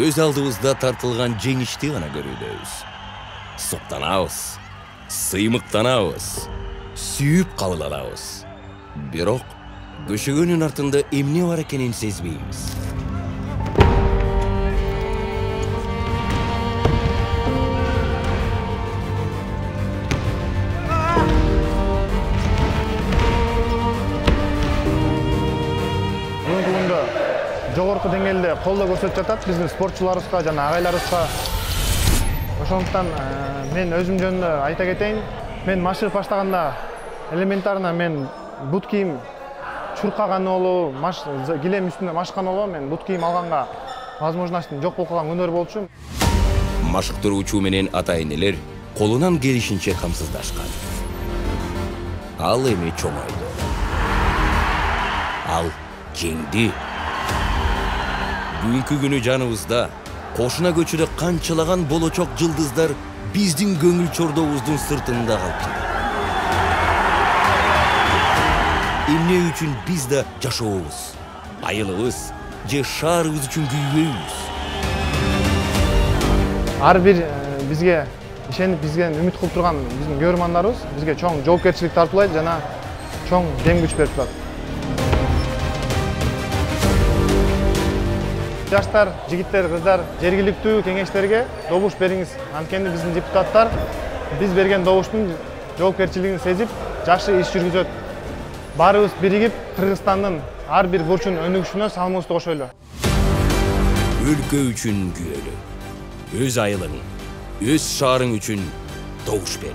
көз алдыбызда тартылган жеңишти гана көрүүдөбүз. Суктанабыз, сыймыктанабыз, сүйүп кабыл алабыз. Бирок көшөгөнүн артында эмне бар экенин сезбейбиз. Жогорку деңгээлде колдоо көрсөтүп жатат биздин спортчуларыбызга жана агайларыбызга. Ошондуктан мен өзүм жөнүндө айта кетейин. Мен машыгып баштаганда элементарно мен бут кийим чуркаганы болобу, килем үстүндө машыкканы болобу, мен бут кийим алганга возможностьтум жок болуп калган күндөр болчу. Машыктыруучу менен ата-энелер колунан келишинче камсыздашкан. Ал эми чоңойду. Ал жеңди. Бүгүнкү күнү жаныбызда кошуна көчүдө канчалаган болочок жылдыздар биздин көңүл чордобуздун сыртында калып жатат. Эмне үчүн биз да жашообуз, айылыбыз же шаарыбыз үчүн күйбөйбүз? Ар бир бизге ишенип бизден үмүт кылып турган биздин көрөрмандарыбыз бизге чоң жоопкерчилик тартуулайт жана чоң дем күч берип турат. Жаштар, жигиттер, кыздар жергиликтүү кеңештерге добуш бериңиз. Анткени биздин депутаттар биз берген добуштун жоопкерчилигин сезип, жакшы иш жүргүзөт. Баарыбыз биригип, Кыргызстандын ар бир бурчун өнүгүшүнө салымыбызды кошойлу. Өлкө үчүн күйлө. Өз айылың, өз шаарың үчүн добуш бер.